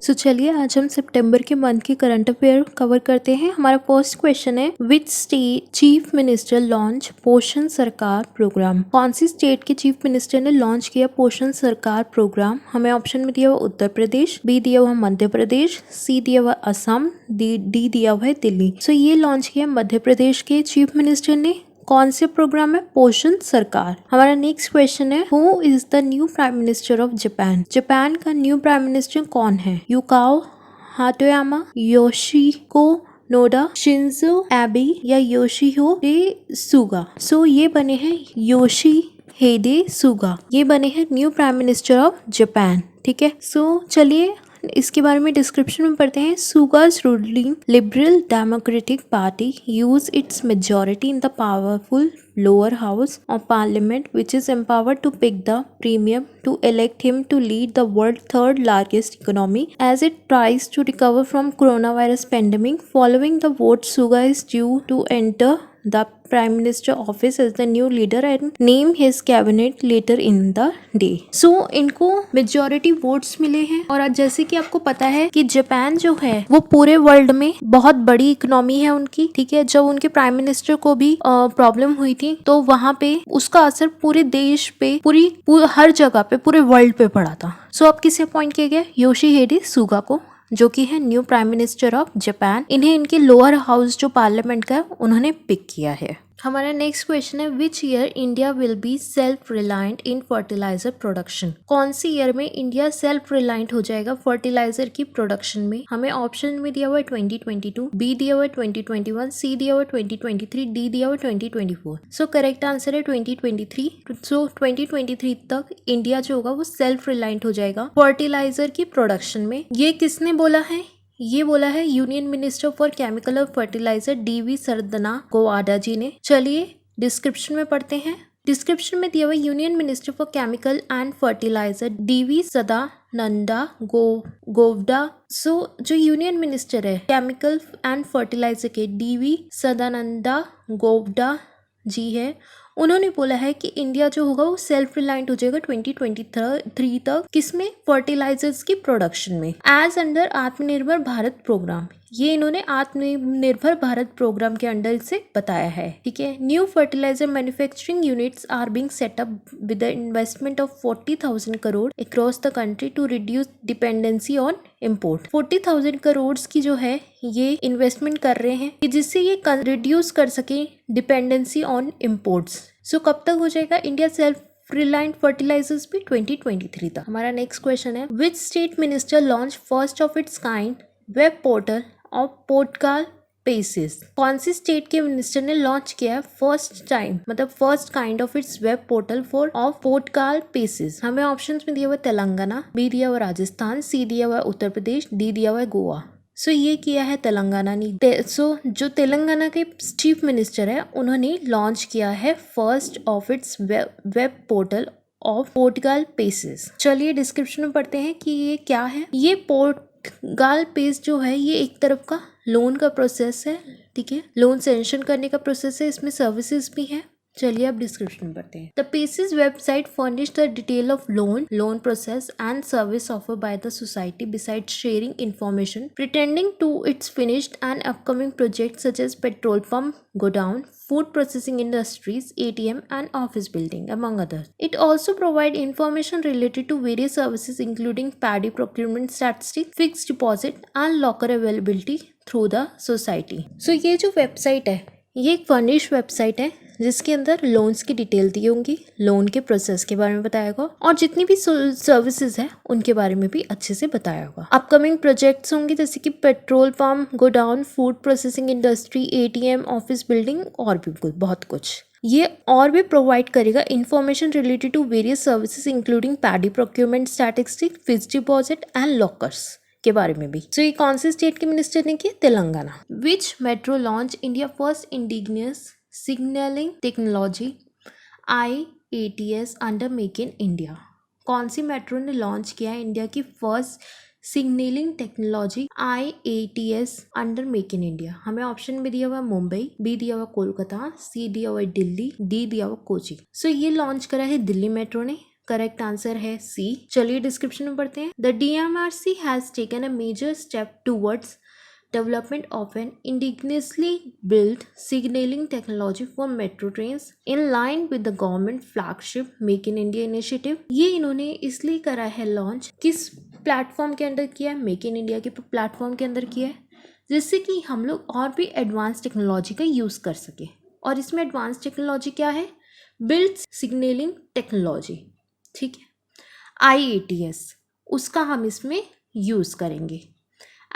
सो चलिए आज हम सितंबर के मंथ के करंट अफेयर कवर करते हैं। हमारा फर्स्ट क्वेश्चन है which state chief minister launch पोषण सरकार प्रोग्राम। कौन सी स्टेट के चीफ मिनिस्टर ने लॉन्च किया पोषण सरकार प्रोग्राम। हमें ऑप्शन में दिया हुआ उत्तर प्रदेश, बी दिया हुआ मध्य प्रदेश, सी दिया हुआ असम, डी दिया हुआ है दिल्ली। सो ये लॉन्च किया मध्य प्रदेश के चीफ मिनिस्टर ने। कौन से प्रोग्राम है? पोषण सरकार। हमारा नेक्स्ट क्वेश्चन है who is the new prime minister of Japan. Japan का न्यू प्राइम मिनिस्टर कौन है? युकाओ हाटोयामा, योशिको नोडा, शिंजो एबे या योशिहिदे सुगा। सो ये बने हैं योशिहिदे सुगा, ये बने हैं new prime minister of Japan. ठीक है, सो चलिए इसके बारे में डिस्क्रिप्शन में पढ़ते हैं। सुगा's ruling Liberal Democratic Party use its majority in the powerful lower house of parliament which is empowered to pick the premium to elect him to lead the world's third largest economy as it tries to recover from coronavirus pandemic. Following the vote, Suga is due to enter the prime minister office as the new leader and name his cabinet later in the day. So इनको majority votes मिले हैं और आज जैसे कि आपको पता है कि जापान जो है वो पूरे वर्ल्ड में बहुत बड़ी इकोनॉमी है उनकी। ठीक है, जब उनके प्राइम मिनिस्टर को भी प्रॉब्लम हुई थी तो वहाँ पे उसका असर पूरे देश पे हर जगह पे पूरे वर्ल्ड पे पड़ा था। सो अब किसे अपॉइंट किया गया? योशिहिदे सुगा को, जो कि है new prime minister of Japan. इन्हें इनके लोअर हाउस जो पार्लियामेंट का उन्होंने पिक किया है। हमारा नेक्स्ट क्वेश्चन है which year India will be self reliant in fertiliser production. कौन सी ईयर में इंडिया सेल्फ रिलायंट हो जाएगा फर्टिलाइजर की प्रोडक्शन में। हमें ऑप्शन में दिया हुआ है 2022, बी दिया हुआ है 2021, सी दिया हुआ है 2023, डी दिया हुआ है 2024। सो करेक्ट आंसर है 2023। सो 2023 तक इंडिया जो होगा वो सेल्फ रिलायंट हो जाएगा फर्टिलाइजर की प्रोडक्शन में। ये किसने बोला है? ये बोला है यूनियन मिनिस्टर फॉर केमिकल और फर्टिलाइजर DV सरदना गोवाडा जी ने। चलिए डिस्क्रिप्शन में पढ़ते हैं। डिस्क्रिप्शन में दिया हुआ union minister for chemical and fertilizer DV Sadananda Gowda. So जो यूनियन मिनिस्टर है केमिकल एंड फर्टिलाइजर के DV सदानंदा गोवडा जी है, उन्होंने बोला है कि इंडिया जो होगा वो सेल्फ रिलायंट हो जाएगा 2023 तक। किसमें? फर्टिलाइजर्स की प्रोडक्शन में एज अंडर आत्मनिर्भर भारत प्रोग्राम। ये इन्होंने आत्मनिर्भर भारत प्रोग्राम के अंडर से बताया है। ठीक है, new fertiliser manufacturing units are being set up with the investment of 40,000 crore across the country to reduce dependency on import. 40,000 crore की जो है ये इन्वेस्टमेंट कर रहे हैं कि जिससे ये रिड्यूस कर सके डिपेंडेंसी ऑन इम्पोर्ट्स। सो कब तक हो जाएगा इंडिया सेल्फ रिलायंट फर्टिलाइजर्स भी? 2023 तक। हमारा नेक्स्ट क्वेश्चन है which state minister launch first of its kind web portal of portal PACS. कौन सी स्टेट के मिनिस्टर ने लॉन्च किया है फर्स्ट टाइम, मतलब first kind of its web portal for of portal PACS. हमें ऑप्शंस में दिया हुआ तेलंगाना, बी दिया हुआ राजस्थान, सी दिया हुआ उत्तर प्रदेश, डी दिया हुआ गोवा। सो ये किया है तेलंगाना ने। सो जो तेलंगाना के चीफ मिनिस्टर है उन्होंने लॉन्च किया है first of its web portal of portal PACS. चलिए डिस्क्रिप्शन में पढ़ते हैं कि ये क्या है। ये पोर्टल पेस जो है ये एक तरफ का लोन का प्रोसेस है। ठीक है, लोन सैंक्शन करने का प्रोसेस है, इसमें सर्विसेज भी है। चलिए अब डिस्क्रिप्शन पढ़ते हैं। The PACS website furnish the detail of loan process and service offer by the society beside sharing information pretending to its finished and upcoming projects such as petrol pump, godown, food processing industries, ATM and office building among others. It also provide information related to various services including paddy procurement statistics, fixed deposit and locker availability through the society. So ये जो website है ये एक furnish website है जिसके अंदर loans की detail दी होंगी, लोन के प्रोसेस के बारे में बताया होगा और जितनी भी सर्विसेज है उनके बारे में भी अच्छे से बताया होगा। अपकमिंग प्रोजेक्ट्स होंगे जैसे कि petrol pump, godown, food processing industry, ATM, office building और भी बहुत कुछ। ये और भी प्रोवाइड करेगा information related to various services including paddy procurement statistics, fixed deposit and lockers के बारे में भी। सो ये कौन से स्टेट के मिनिस्टर ने किया? Telangana. Which metro launch India first indigenous signalling technology IATS under make in India. कौन सी मेट्रो ने लॉन्च किया है इंडिया की first signalling technology IATS under make in India? हमें ऑप्शन में दिया हुआ मुंबई, बी दिया हुआ कोलकाता, सी दिया हुआ दिल्ली, डी दिया हुआ कोची। सो ये लॉन्च करा है दिल्ली मेट्रो ने। करेक्ट आंसर है सी। चलिए डिस्क्रिप्शन में पढ़ते हैं। The DMRC has taken a major step towards development of an indigenously built signaling technology for metro trains in line with the government flagship Make in India initiative। ये इन्होंने इसलिए करा है लॉन्च, किस प्लेटफॉर्म के अंदर किया है? मेक इन इंडिया के प्लेटफॉर्म के अंदर किया है, जिससे कि हम लोग और भी एडवांस टेक्नोलॉजी का यूज़ कर सके। और इसमें एडवांस टेक्नोलॉजी क्या है? बिल्ट सिग्नलिंग टेक्नोलॉजी, ठीक है, IATS, उसका हम इसमें यूज़ करेंगे।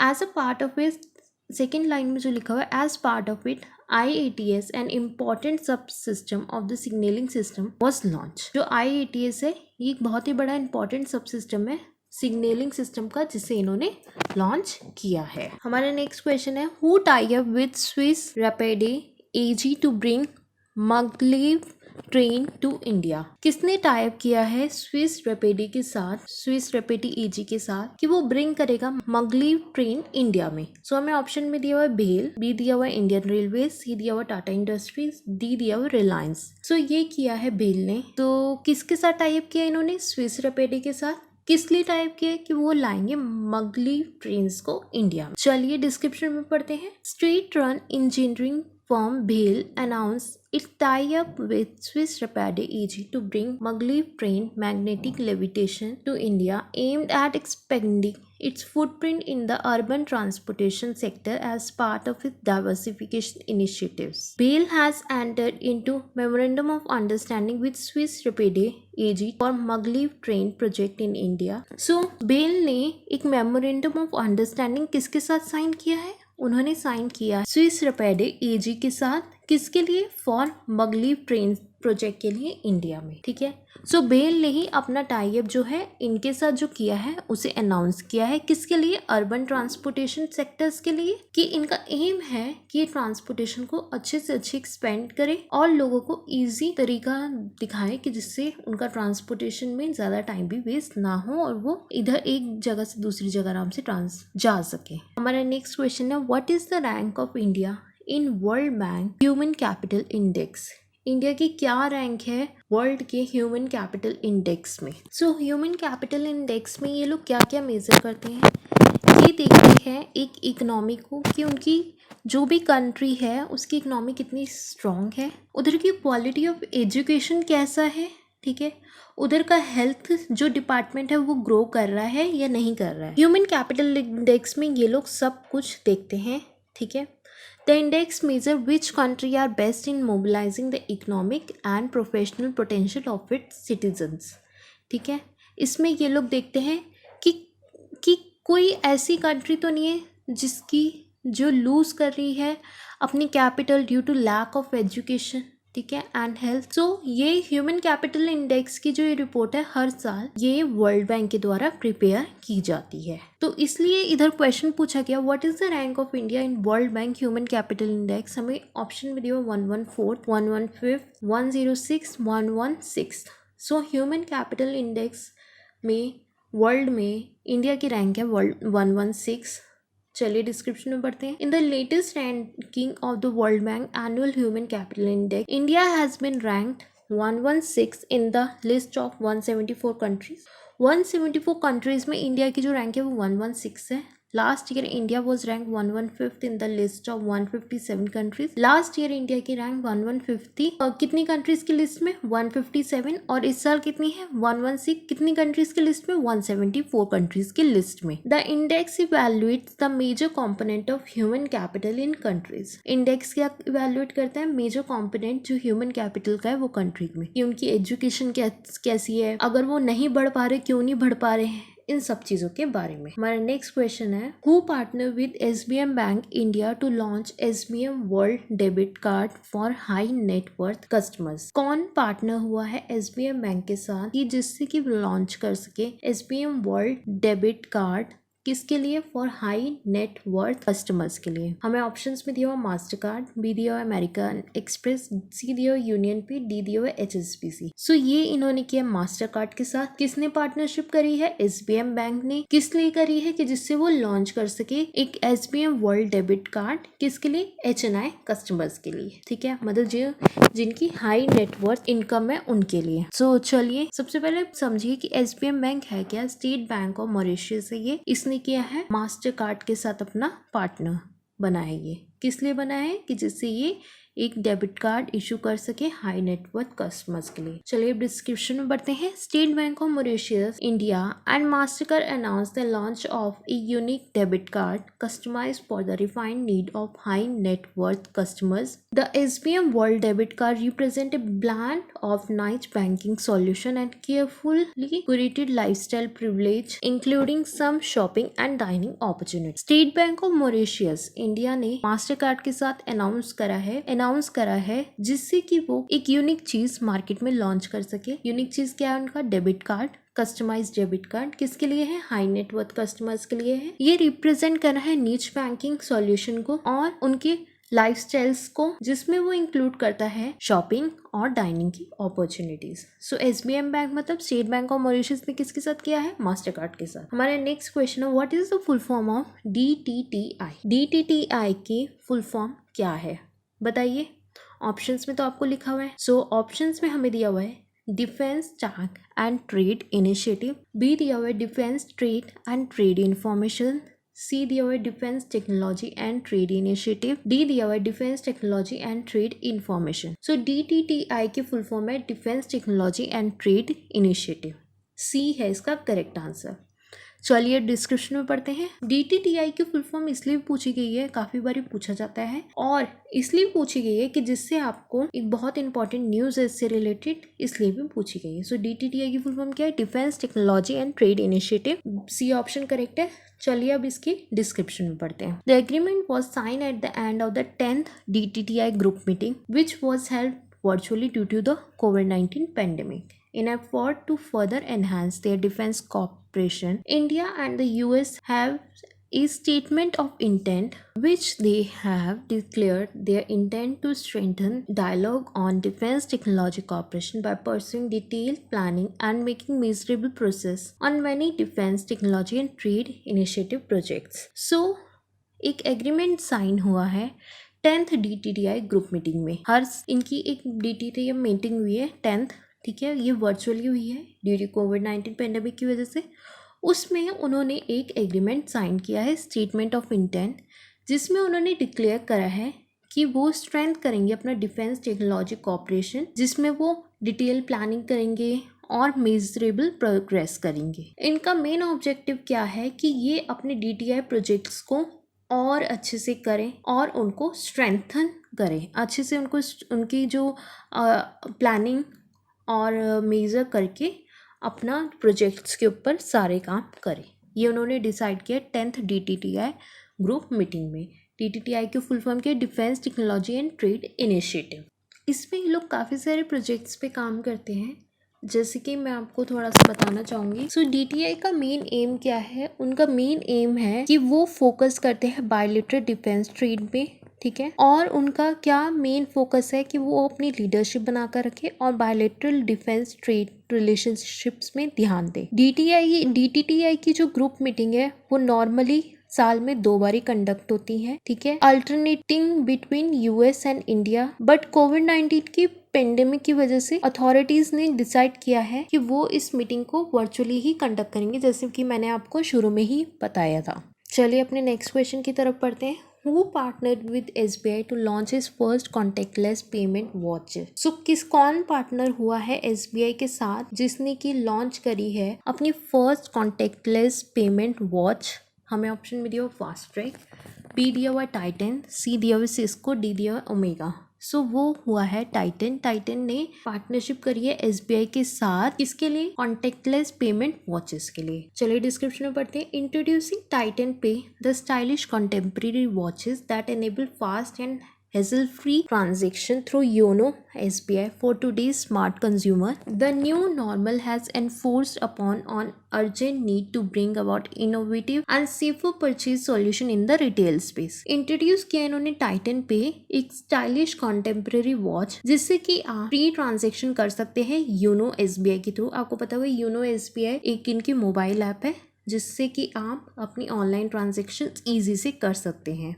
As a part of it, second line में जो लिखा हुआ है, as part of it IATS an important subsystem of the signalling system was launch. जो IATS है ये एक बहुत ही बड़ा इंपॉर्टेंट सब सिस्टम है सिग्नलिंग सिस्टम का, जिसे इन्होंने लॉन्च किया है। हमारा नेक्स्ट क्वेश्चन है, who tie up with Swiss Rapide AG to bring maglev train to India. किसने टाई अप किया है स्विस रैपिडी के साथ, स्विस रैपिडी AG के साथ, कि वो ब्रिंग करेगा maglev ट्रेन इंडिया में? सो हमें ऑप्शन में दिया हुआ है बेल, बी दिया हुआ है इंडियन रेलवे, सी दिया हुआ टाटा इंडस्ट्रीज, डी दिया हुआ रिलायंस। सो ये किया है बेल ने। तो किसके साथ टाई अप किया इन्होंने? स्विस रैपिडी के साथ। किस लिए टाइप किया? कि वो लाएंगे maglev ट्रेन्स को इंडिया में। चलिए डिस्क्रिप्शन में पढ़ते हैं। Street run engineering firm BHEL announced its tie-up with Swiss Rapide AG to bring maglev train magnetic levitation to India, aimed at expanding its footprint in the urban transportation sector as part of its diversification initiatives. BHEL has entered into memorandum of understanding with Swiss Rapide AG for maglev train project in India. So BHEL ने एक memorandum of understanding किसके साथ sign किया है? उन्होंने sign किया Swiss rapid AG के साथ। किसके लिए? फॉर maglev ट्रेन प्रोजेक्ट के लिए इंडिया में, ठीक है। सो बेल ने ही अपना टाई अप जो है इनके साथ जो किया है उसे अनाउंस किया है। किसके लिए? अर्बन ट्रांसपोर्टेशन सेक्टर्स के लिए, कि इनका एम है कि ये ट्रांसपोर्टेशन को अच्छे से अच्छे एक्सपेंड करे और लोगों को इजी तरीका दिखाए, कि जिससे उनका ट्रांसपोर्टेशन में ज़्यादा टाइम भी वेस्ट ना हो और वो इधर एक जगह से दूसरी जगह आराम से जा सके। हमारा नेक्स्ट क्वेश्चन है, what is the rank of India in World Bank human capital index? India की क्या रैंक है वर्ल्ड के ह्यूमन कैपिटल इंडेक्स में? सो ह्यूमन कैपिटल इंडेक्स में ये लोग क्या क्या मेजर करते हैं? ये देखते हैं एक इकोनॉमी को, कि उनकी जो भी कंट्री है उसकी इकोनॉमी कितनी स्ट्रॉन्ग है, उधर की क्वालिटी ऑफ एजुकेशन कैसा है, ठीक है, उधर का हेल्थ जो डिपार्टमेंट है वो ग्रो कर रहा है या नहीं कर रहा है। ह्यूमन कैपिटल इंडेक्स में ये लोग सब कुछ देखते हैं, ठीक है। The index measure which country are best in mobilizing the economic and professional potential of its citizens, ठीक है। इसमें ये लोग देखते हैं कि कोई ऐसी कंट्री तो नहीं है जिसकी जो लूज कर रही है अपनी capital due to lack of education, ठीक है, एंड हेल्थ। सो ये ह्यूमन कैपिटल इंडेक्स की जो ये रिपोर्ट है हर साल ये वर्ल्ड बैंक के द्वारा प्रिपेयर की जाती है। तो इसलिए इधर क्वेश्चन पूछा गया, what is the rank of India in World Bank human capital index? हमें ऑप्शन में दिया 114, 115, 106, 116। सो ह्यूमन कैपिटल इंडेक्स में वर्ल्ड में इंडिया की रैंक है 116। चलिए डिस्क्रिप्शन में पढ़ते हैं। In the latest ranking of the World Bank annual human capital index, India has been ranked 116 in the list of 174 countries. 174 countries में इंडिया की जो रैंक है वो 116 है। Last year India was rank 115 in the list of 157 countries. Last year India की rank 150 और कितनी countries की लिस्ट में? 157। और इस साल कितनी है? 116 कितनी कंट्रीज की लिस्ट में? 174 कंट्रीज की लिस्ट में। The index evaluates the major component of human capital in countries. Index क्या इवैल्यूएट करता है? मेजर कॉम्पोनेंट जो ह्यूमन कैपिटल का है वो कंट्री में, कि उनकी एजुकेशन कैसी है, अगर वो नहीं बढ़ पा रहे क्यों नहीं बढ़ पा रहे हैं, इन सब चीजों के बारे में। हमारा नेक्स्ट क्वेश्चन है, who partner with SBM bank India to launch SBM world debit card for high net worth customers? कौन पार्टनर हुआ है SBM बैंक के साथ कि जिससे कि लॉन्च कर सके SBM वर्ल्ड डेबिट कार्ड किसके लिए? For high net worth customers के लिए। हमें ऑप्शंस में दिया हुआ मास्टर कार्ड, बी दिया हुआ अमेरिकन एक्सप्रेस, सी दिया हुआ यूनियन पे, डी दिया हुआ HSBC। सो ये इन्होंने किया मास्टर कार्ड के साथ। किसने पार्टनरशिप करी है? SBM बैंक ने। किस लिए करी है? कि जिससे वो लॉन्च कर सके एक SBM वर्ल्ड डेबिट कार्ड। किसके लिए? HNI कस्टमर्स के लिए। ठीक है, मतलब जो जिनकी हाई नेटवर्थ इनकम है उनके लिए। सो चलिए सबसे पहले समझिए कि SBM बैंक है क्या? स्टेट बैंक ऑफ मॉरिशस है ये। इसने किया है मास्टर कार्ड के साथ अपना पार्टनर बनाया। ये किस लिए बनाया है? कि जिससे ये एक डेबिट कार्ड इशू कर सके हाई नेटवर्थ कस्टमर्स के लिए। चलिए डिस्क्रिप्शन में बढ़ते हैं। State Bank of Mauritius India and Mastercard announce the launch of a unique debit card customised for the refined need of high net worth customers. The SBM world debit card represent a blend of nice banking solution and carefully curated lifestyle privilege including some shopping and dining opportunity। State Bank of Mauritius India ने Mastercard के साथ announce करा है जिससे कि वो एक unique चीज मार्केट में लॉन्च कर सके। यूनिक चीज क्या है? उनका debit card, customised debit card. किसके लिए है? हाई नेटवर्थ कस्टमर्स के लिए है। ये रिप्रेजेंट कर रहा है नीच बैंकिंग सॉल्यूशन को और उनके लाइफस्टाइल्स को, जिसमें वो इंक्लूड करता है शॉपिंग और डाइनिंग की अपॉर्चुनिटीज। सो SBM बैंक मतलब स्टेट बैंक ऑफ मॉरिशस ने किसके साथ किया है? मास्टर कार्ड के साथ। हमारा नेक्स्ट क्वेश्चन है what is the full form of DTTI? DTTI की फुल फॉर्म क्या है बताइए। ऑप्शंस में तो आपको लिखा हुआ है। सो ऑप्शंस में हमें दिया हुआ है defence tag and trade initiative, B दिया हुआ है defence trade and trade information, C दिया हुआ है defence technology and trade initiative, D दिया हुआ है defence technology and trade information. So DTTI की फुल फॉर्म है defence technology and trade initiative. C है इसका करेक्ट आंसर। चलिए डिस्क्रिप्शन में पढ़ते हैं। DTTI की फुल फॉर्म इसलिए पूछी गई है, काफी बार पूछा जाता है और इसलिए पूछी गई है कि जिससे आपको एक बहुत इंपॉर्टेंट न्यूज है इससे रिलेटेड, इसलिए भी पूछी गई है। सो DTTI की फुल फॉर्म क्या है? Defence technology and trade initiative. C option correct है। चलिए अब इसकी डिस्क्रिप्शन में पढ़ते हैं। The agreement was sign at the end of the 10th DTTI group meeting which was held virtually due to the COVID-19 pandemic. In an effort to further enhance their defense cooperation, India and the US have a statement of intent which they have declared their intent to strengthen dialogue on defense technology cooperation by pursuing detailed planning and making measurable progress on many defense technology and trade initiative projects. So, एक agreement sign हुआ है 10th DTTI group meeting में। हर इनकी एक DTTI meeting हुई है 10th, ठीक है, ये वर्चुअली हुई है ड्यू टू COVID-19 पेंडेमिक की वजह से। उसमें उन्होंने एक एग्रीमेंट साइन किया है स्टेटमेंट ऑफ इंटेंट, जिसमें उन्होंने डिक्लेयर करा है कि वो स्ट्रेंथ करेंगे अपना डिफेंस टेक्नोलॉजी कॉपरेशन, जिसमें वो डिटेल प्लानिंग करेंगे और मेजरेबल प्रोग्रेस करेंगे। इनका मेन ऑब्जेक्टिव क्या है कि ये अपने DTI प्रोजेक्ट्स को और अच्छे से करें और उनको स्ट्रेंथन करें, अच्छे से उनको उनकी जो प्लानिंग और मेजर करके अपना प्रोजेक्ट्स के ऊपर सारे काम करें। ये उन्होंने डिसाइड किया 10th DTTI ग्रुप मीटिंग में। DTTI की फुल फॉर्म क्या? Defence technology and trade initiative. इसमें ये लोग काफ़ी सारे प्रोजेक्ट्स पे काम करते हैं, जैसे कि मैं आपको थोड़ा सा बताना चाहूँगी। सो DTI का मेन एम क्या है? उनका मेन एम है कि वो फोकस करते हैं बायलैटरल डिफेंस ट्रेड पे, ठीक है, और उनका क्या मेन फोकस है कि वो अपनी लीडरशिप बनाकर रखे और बायलैटरल डिफेंस ट्रेड रिलेशनशिप्स में ध्यान दे। DTTI की जो ग्रुप मीटिंग है वो नॉर्मली साल में 2 बार कंडक्ट होती है, ठीक है, alternating between US and India. But COVID-19 की पेंडेमिक की वजह से अथॉरिटीज ने डिसाइड किया है कि वो इस मीटिंग को वर्चुअली ही कंडक्ट करेंगे, जैसे कि मैंने आपको शुरू में ही बताया था। चलिए अपने नेक्स्ट क्वेश्चन की तरफ पढ़ते हैं। Who partnered with SBI to launch his first contactless payment watch? So कौन पार्टनर हुआ है SBI के साथ जिसने की लॉन्च करी है अपनी फर्स्ट कॉन्टेक्टलेस पेमेंट वॉच? हमें ऑप्शन में दिया हुआ फास्ट ट्रैक, बी दिया हुआ टाइटन, सी दिया हुआ सिस्को, डी दिया हुआ ओमेगा। सो वो हुआ है टाइटन। टाइटन ने पार्टनरशिप करी है SBI के साथ, किसके लिए? कॉन्टेक्टलेस पेमेंट वॉचेस के लिए। चलिए डिस्क्रिप्शन में पढ़ते हैं। इंट्रोड्यूसिंग टाइटन पे, the stylish contemporary watches that enable fast and hassle-free transaction through YONO SBI for today's smart consumer. The new normal has enforced upon an urgent need to bring about innovative and safer purchase solution in the retail space. Introduce किया इन्होंने Titan पे, एक stylish contemporary watch जिससे कि आप free transaction कर सकते हैं योनो SBI के थ्रू। आपको पता होगा योनो SBI एक इनकी मोबाइल ऐप है जिससे कि आप अपनी ऑनलाइन ट्रांजेक्शन ईजी से कर सकते हैं।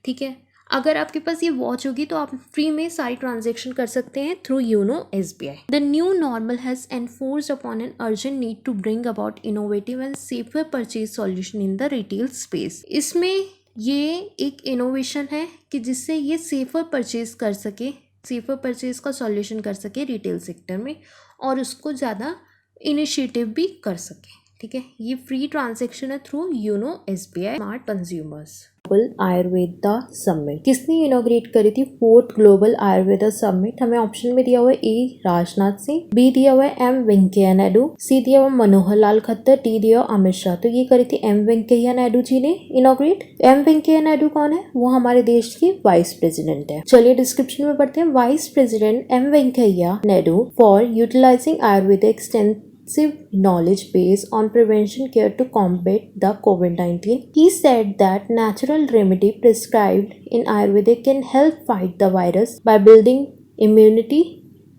ठीक है, अगर आपके पास ये वॉच होगी तो आप फ्री में सारी ट्रांजेक्शन कर सकते हैं through YONO SBI। The new normal has enforced upon an urgent need to bring about innovative and safer purchase solution in the retail space. इसमें ये एक इनोवेशन है कि जिससे ये सेफर परचेज कर सके, सेफर परचेज का सॉल्यूशन कर सके रिटेल सेक्टर में और उसको ज़्यादा इनिशिएटिव भी कर सके। ठीक है, ये फ्री ट्रांजेक्शन है through YONO SBI smart consumers. Global Ayurveda summit किसने इनॉग्रेट करी थी? 4th global Ayurveda summit. हमें ऑप्शन में दिया हुआ है ए राजनाथ सिंह, बी दिया हुआ है एम वेंकैया नायडू, सी दिया हुआ मनोहर लाल खट्टर, डी दिया हुआ अमित शाह। तो ये करी थी एम वेंकैया नायडू जी ने इनॉग्रेट। एम वेंकैया नायडू कौन है? वो हमारे देश के वाइस प्रेसिडेंट है। चलिए डिस्क्रिप्शन में पढ़ते हैं। Vice president M Venkaiah Naidu for utilising Ayurveda extensive knowledge base on prevention care to combat the COVID-19. He said that natural remedy prescribed in Ayurveda can help fight the virus by building immunity.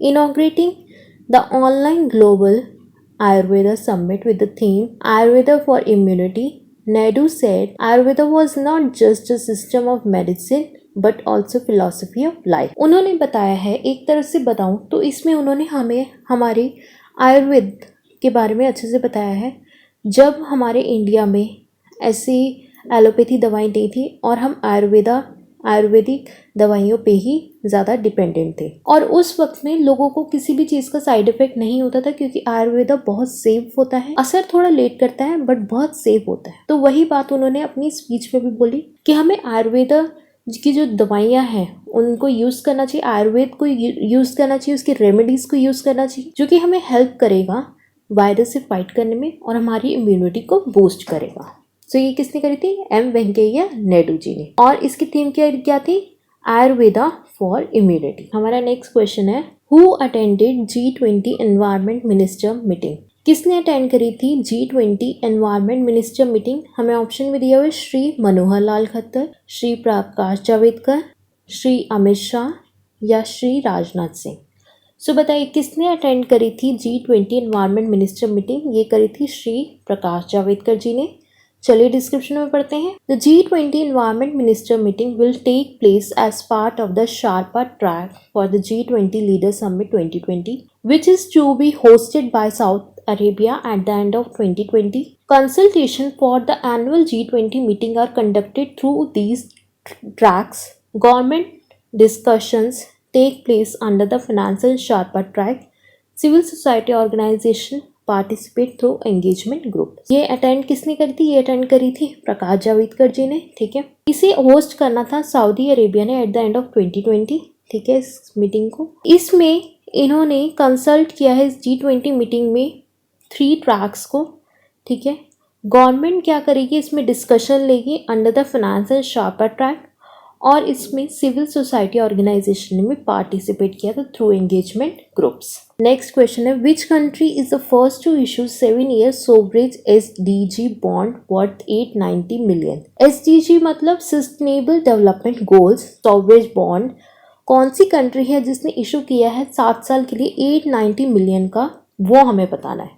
Inaugurating the online global Ayurveda summit with the theme Ayurveda for Immunity, Naidu said Ayurveda was not just a system of medicine but also philosophy of life. उन्होंने बताया है, एक तरह से बताऊं तो इसमें उन्होंने हमें हमारी आयुर्वेद के बारे में अच्छे से बताया है। जब हमारे इंडिया में ऐसी एलोपैथी दवाई नहीं थी और हम आयुर्वेदिक दवाइयों पे ही ज़्यादा डिपेंडेंट थे और उस वक्त में लोगों को किसी भी चीज़ का साइड इफ़ेक्ट नहीं होता था क्योंकि आयुर्वेदा बहुत सेफ होता है। असर थोड़ा लेट करता है बट बहुत सेफ होता है। तो वही बात उन्होंने अपनी स्पीच में भी बोली कि हमें आयुर्वेदा की जो दवाइयाँ हैं उनको यूज़ करना चाहिए, आयुर्वेद को यूज़ करना चाहिए, उसकी रेमेडीज़ को यूज़ करना चाहिए जो कि हमें हेल्प करेगा वायरस से फाइट करने में और हमारी इम्यूनिटी को बूस्ट करेगा। सो ये किसने करी थी? एम वेंकैया नायडू जी ने। और इसकी थीम क्या थी? Ayurveda for immunity. हमारा नेक्स्ट क्वेश्चन है, who attended G20 environment minister meeting? किसने अटेंड करी थी G20 एनवायरमेंट मिनिस्टर मीटिंग? हमें ऑप्शन में दिया हुआ है श्री मनोहर लाल खट्टर, श्री प्रकाश जावड़ेकर, श्री अमित शाह या श्री राजनाथ सिंह। सो बताइए किसने अटेंड करी थी G20 एनवायरमेंट मिनिस्टर मीटिंग? ये करी थी श्री प्रकाश जावड़ेकर जी ने। चलिए डिस्क्रिप्शन में पढ़ते हैं। The G20 environment minister meeting will take place as part of the sherpa track for the G20 leader summit 2020 which is to be hosted by Saudi Arabia at the end of 2020. Consultation for the annual G20 meeting are conducted through these tracks. Government discussions take place under the financial Sharpa track. Civil society organization participate through engagement group. ये attend किसने करी थी? ये attend करी थी प्रकाश जावड़ेकर जी ने। ठीक है, इसे होस्ट करना था सऊदी अरेबिया ने एट द एंड ऑफ 2020। ठीक है, इस मीटिंग को इसमें इन्होंने कंसल्ट किया है इस G20 मीटिंग में 3 ट्रैक्स को। ठीक है, गवर्नमेंट क्या करेगी? इसमें डिस्कशन लेगी अंडर द फाइनेंशियल शार्पा ट्रैक और इसमें सिविल सोसाइटी ऑर्गेनाइजेशन ने भी पार्टिसिपेट किया था through engagement groups. Next question है, which country is the first to issue 7-year sovereign SDG bond worth 890 million? SDG मतलब sustainable development goals sovereign bond. कौन सी कंट्री है जिसने इशू किया है 7 साल के लिए 890 मिलियन का, वो हमें बताना है।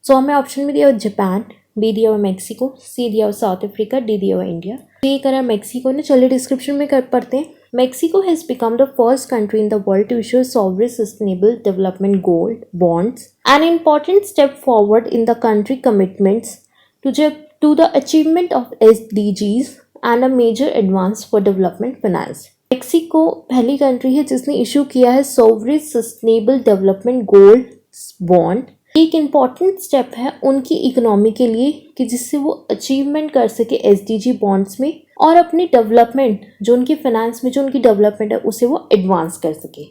सो हमें ऑप्शन में दिया हुआ जापान, बी दिया हुआ मैक्सिको, सी दिया हुआ साउथ अफ्रीका, डी दिया हुआ इंडिया। ये करा मैक्सिको ने। चलिए डिस्क्रिप्शन में पढ़ते हैं। Mexico has become the first country in the world to issue sovereign sustainable development gold bonds, an important step forward in the country commitments to the achievement of SDGs and a major advance for development finance. Mexico पहली country है जिसने issue किया है sovereign sustainable development gold bond. एक important step है उनकी economy के लिए कि जिससे वो अचीवमेंट कर सके SDG बॉन्ड्स में और अपनी डेवलपमेंट जो उनकी फाइनेंस में जो उनकी डेवलपमेंट है उसे वो एडवांस कर सके।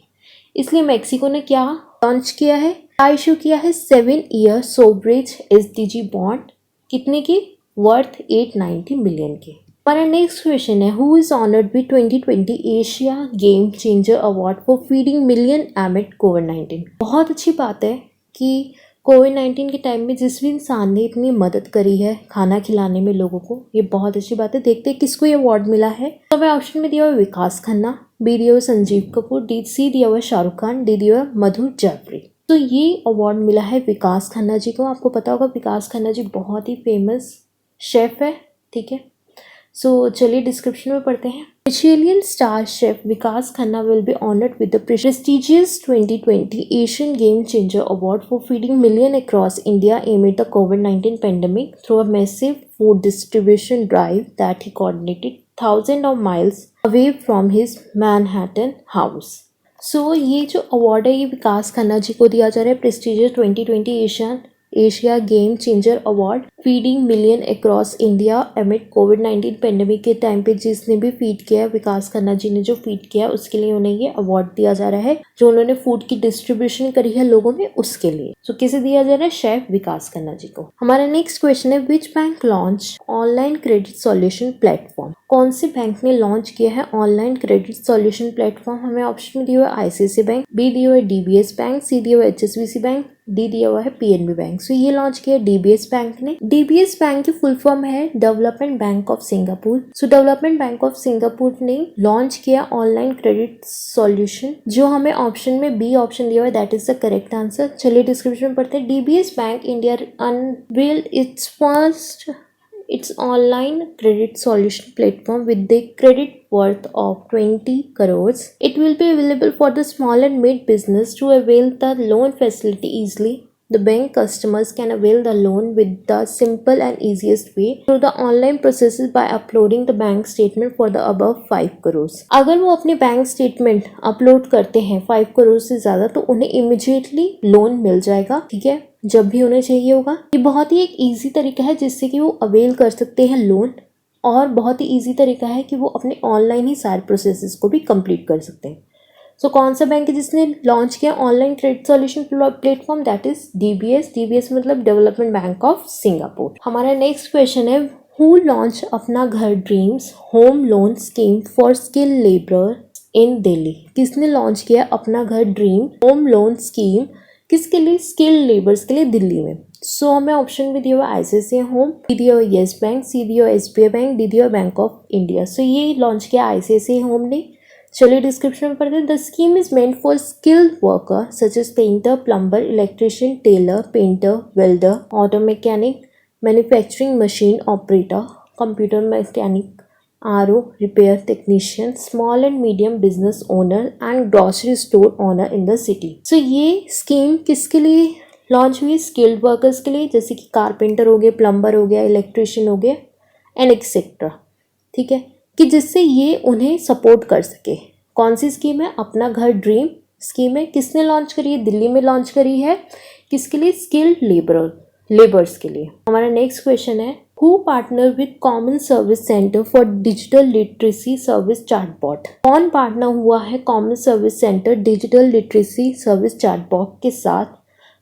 इसलिए मैक्सिको ने क्या लॉन्च किया है? इशू किया है 7-year सोवरेज SDG बॉन्ड। कितने की? वर्थ 890 मिलियन के। हमारा नेक्स्ट क्वेश्चन है, who is honoured with 2020 Asia game changer award for feeding million amid कोविड-19। बहुत अच्छी बात है कि कोविड-19 के टाइम में जिस भी इंसान ने इतनी मदद करी है खाना खिलाने में लोगों को, ये बहुत अच्छी बात है। देखते हैं किसको ये अवार्ड मिला है। तो हमें ऑप्शन में दिया हुआ विकास खन्ना, बी दिया हुआ संजीव कपूर, सी दिया हुआ शाहरुख खान, डी दिया हुआ मधु जाफरी। तो ये अवार्ड मिला है विकास खन्ना जी को। आपको पता होगा विकास खन्ना जी बहुत ही फेमस शेफ है, ठीक है। सो चलिए डिस्क्रिप्शन में पढ़ते हैं। Michelin star chef Vikas Khanna will be honored with the prestigious 2020 Asian Game Changer Award for feeding millions across India amid the COVID-19 pandemic through a massive food distribution drive that he coordinated thousands of miles away from his Manhattan house. So ये जो award है ये विकास खन्ना जी को दिया जा रहा है, prestigious 2020 Asia game changer award feeding million across India amid कोविड-19 पेंडेमिक के टाइम पे जिसने भी फीड किया, विकास खन्ना जी ने जो फीड किया उसके लिए उन्हें ये अवार्ड दिया जा रहा है। जो उन्होंने फूड की डिस्ट्रीब्यूशन करी है लोगों में उसके लिए। तो किसे दिया जा रहा है? शेफ विकास खन्ना जी को। हमारा नेक्स्ट क्वेश्चन है, which bank launch online credit solution platform. कौन से बैंक ने लॉन्च किया है ऑनलाइन क्रेडिट सॉल्यूशन प्लेटफॉर्म? हमें ऑप्शन में दिया हुआ आईसीआईसीआई बैंक, बी दिया हुआ डीबीएस बैंक, सी दिया हुआ एचएसबीसी बैंक, डी दिया हुआ है पीएनबी बैंक। सो ये लॉन्च किया डीबीएस बैंक ने। डीबीएस बैंक की फुल फॉर्म है development bank of Singapore. So development bank of Singapore ने लॉन्च किया ऑनलाइन क्रेडिट सॉल्यूशन, जो हमें ऑप्शन में बी ऑप्शन दिया हुआ है, that is the correct answer. चलिए डिस्क्रिप्शन में पढ़ते हैं। DBS bank India unveiled its online credit solution platform with the credit worth of 20 crores. It will be available for the small and mid business to avail the loan facility easily. The bank customers can avail the loan with the simple and easiest way through the online processes by uploading the bank statement for the above 5 crores. अगर वो अपने bank statement upload करते हैं 5 करोड़ से ज़्यादा तो उन्हें immediately loan मिल जाएगा, ठीक है, जब भी उन्हें चाहिए होगा। ये बहुत ही एक इजी तरीका है जिससे कि वो अवेल कर सकते हैं लोन, और बहुत ही इजी तरीका है कि वो अपने ऑनलाइन ही सारे प्रोसेसेस को भी कंप्लीट कर सकते हैं। सो कौन सा बैंक है जिसने लॉन्च किया online credit solution platform? That is DBS. DBS मतलब डेवलपमेंट बैंक ऑफ सिंगापुर। हमारा नेक्स्ट क्वेश्चन है, हु लॉन्च अपना घर dreams home loan scheme for skill labour in Delhi. किसने लॉन्च किया अपना घर ड्रीम होम लोन स्कीम, किसके लिए? स्किल लेबर्स के लिए दिल्ली में। सो हमें ऑप्शन भी दिया हुआ आईसीआईसीआई होम, बी दिया हुआ येस बैंक, सी दिया हुआ एसबीआई बैंक, डी दिया हुआ बैंक ऑफ इंडिया। सो ये लॉन्च किया आईसीआईसीआई होम ने। चलिए डिस्क्रिप्शन में पढ़ते हैं। The scheme is meant for skilled worker such as painter, plumber, electrician, tailor, painter, welder, auto mechanic, manufacturing machine operator, computer mechanic, RO, repair technician, small and medium business owner and grocery store owner in the city. So ये scheme किसके लिए launch हुई? Skilled workers के लिए, जैसे कि carpenter हो गए, प्लम्बर हो गया, इलेक्ट्रिशियन हो गया एंड एक्सेट्रा, ठीक है, कि जिससे ये उन्हें सपोर्ट कर सके। कौन सी स्कीम है? अपना घर ड्रीम स्कीम है। किसने लॉन्च करी है? दिल्ली में लॉन्च करी है। किसके लिए? स्किल्ड लेबर्स के लिए। हमारा नेक्स्ट क्वेश्चन है, Who partner with Common Service Center for Digital Literacy Service Chatbot? कौन पार्टनर हुआ है common service centre digital literacy service chatbot के साथ?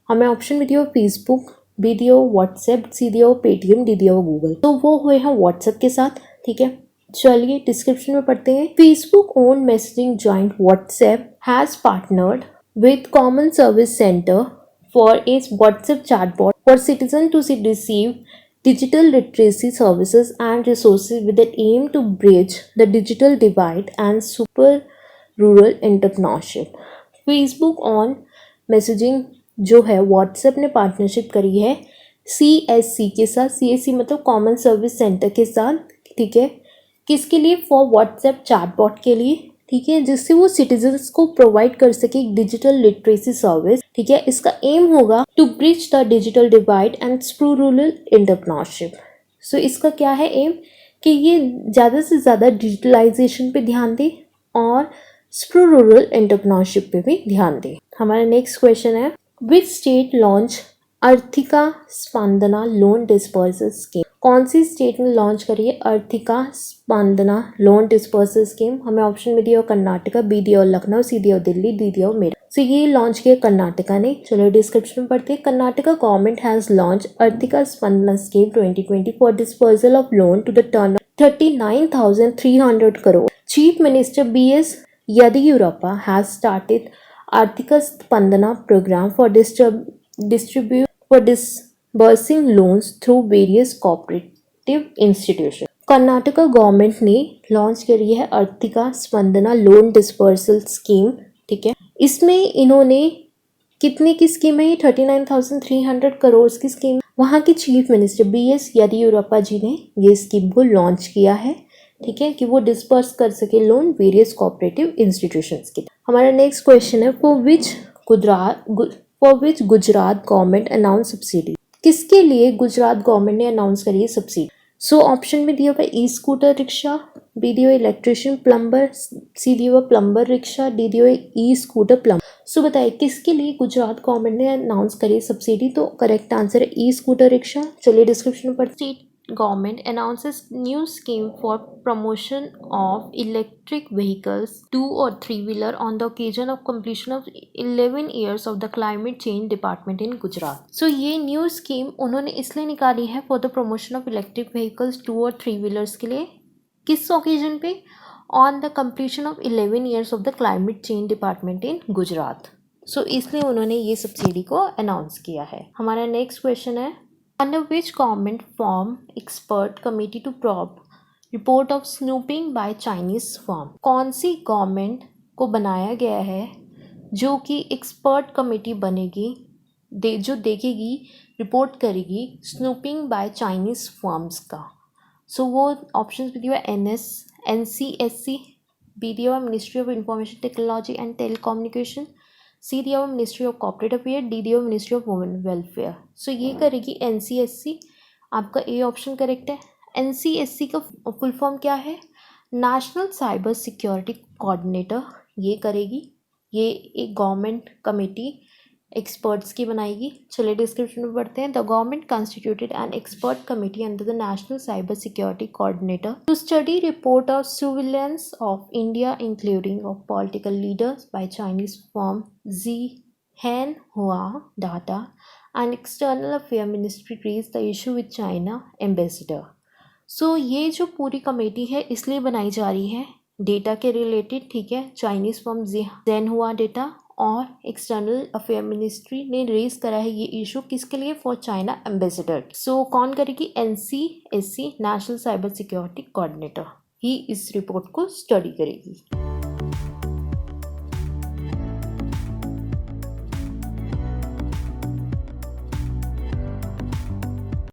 हमें ऑप्शन भी दिया फेसबुक, बी दिया व्हाट्सएप, सी दिया पेटीएम, डी दिया गूगल। तो वो हुए हैं व्हाट्सएप के साथ, ठीक है। चलिए डिस्क्रिप्शन में पढ़ते हैं। Facebook own messaging joint WhatsApp has partnered with Common Service Center for a WhatsApp chatbot for citizens to receive digital literacy services and resources with the aim to bridge the digital divide and super rural entrepreneurship. Facebook on messaging जो है WhatsApp ने partnership करी है CSC के साथ। CSC मतलब common service centre के साथ, ठीक है। किसके लिए? फॉर व्हाट्सएप चैटबॉट के लिए, ठीक है, जिससे वो सिटीजन्स को प्रोवाइड कर सके डिजिटल लिटरेसी सर्विस, ठीक है। इसका एम होगा to bridge the digital divide and spur rural entrepreneurship. So इसका क्या है एम? कि ये ज़्यादा से ज़्यादा डिजिटलाइजेशन पे ध्यान दे और स्प्रू रूरल एंटरप्रेन्योरशिप पे भी ध्यान दे। हमारा नेक्स्ट क्वेश्चन है, which state launch Arthika Spandana loan disbursal scheme. कौन सी स्टेट ने लॉन्च करी है Arthika Spandana loan disbursal scheme? हमें ऑप्शन में दिया कर्नाटका, बी दिया लखनऊ, सी दिया दिल्ली, डी दिया मेरठ। सो ये लॉन्च किया कर्नाटका ने। चलो डिस्क्रिप्शन में पढ़ते हैं। Karnataka government has launch Arthika Spandana scheme 2020 for disbursal of loan to the tune 39,300 crore. Chief Minister B.S. Yadiyurappa has started Arthika Spandana program for disbursing loans through various cooperative institutions. Karnataka government ने launch करी है Arthika Spandana loan disbursal scheme. ठीक है, इसमें इन्होंने कितने की scheme है? 39,300 करोड़ की स्कीम। वहाँ के चीफ मिनिस्टर B.S. येदियुरप्पा जी ने ये स्कीम को लॉन्च किया है। ठीक है, कि वो डिस्पर्स कर सके लोन वेरियस कोऑपरेटिव इंस्टीट्यूशंस के। हमारा नेक्स्ट क्वेश्चन है for which Gujarat government announce subsidy? किसके लिए गुजरात गवर्नमेंट ने अनाउंस करी है सब्सिडी? सो ऑप्शन में दिया हुआ ई स्कूटर रिक्शा, बी दिया हुआ इलेक्ट्रिशियन प्लम्बर, सी दिया हुआ प्लम्बर रिक्शा, डी दिया हुआ ई स्कूटर प्लम्बर। सो बताइए किसके लिए गुजरात गवर्नमेंट ने अनाउंस करी सब्सिडी? तो करेक्ट आंसर है ई स्कूटर रिक्शा। चलिए डिस्क्रिप्शन में पढ़ते। State government announces new scheme for promotion of electric vehicles 2 or 3 wheeler on the occasion of completion of 11 years of the climate change department in Gujarat. So ये new scheme उन्होंने इसलिए निकाली है for the promotion of electric vehicles 2 और 3 wheelers के लिए। किस occasion पे? On the completion of 11 years of the climate change department in Gujarat. So इसलिए उन्होंने ये सब्सिडी को अनाउंस किया है। हमारा नेक्स्ट क्वेश्चन है Under which government form expert committee to probe report of snooping by Chinese firm? कौन सी government को बनाया गया है जो कि एक्सपर्ट कमेटी बनेगी जो देखेगी रिपोर्ट करेगी स्नूपिंग बाय चाइनीज फर्म्स का? सो वो ऑप्शन भी दिया NCSC, बी दिया ministry of information technology and telecommunication, C दिया हुआ ministry of corporate affair, D दिया हुआ ministry of women welfare. So ये करेगी NCSC। आपका ए ऑप्शन करेक्ट है। NCSC का फुल फॉर्म क्या है? National cyber security coordinator. ये करेगी। ये एक गवर्नमेंट कमेटी एक्सपर्ट्स की बनाएगी। चलिए डिस्क्रिप्शन में पढ़ते हैं। The government constituted an expert committee under the national cyber security coordinator to study report of surveillance of India including of political leaders by Chinese firm Zhenhua Data and External Affairs Ministry raised the issue with China ambassador. So ये जो पूरी committee है इसलिए बनाई जा रही है data के रिलेटेड। ठीक है, चाइनीज फर्म Zhenhua Data और एक्सटर्नल अफेयर मिनिस्ट्री ने रेज करा है ये इशू किसके लिए? For China ambassador. सो कौन करेगी? NCSC national cyber security coordinator ही इस रिपोर्ट को स्टडी करेगी।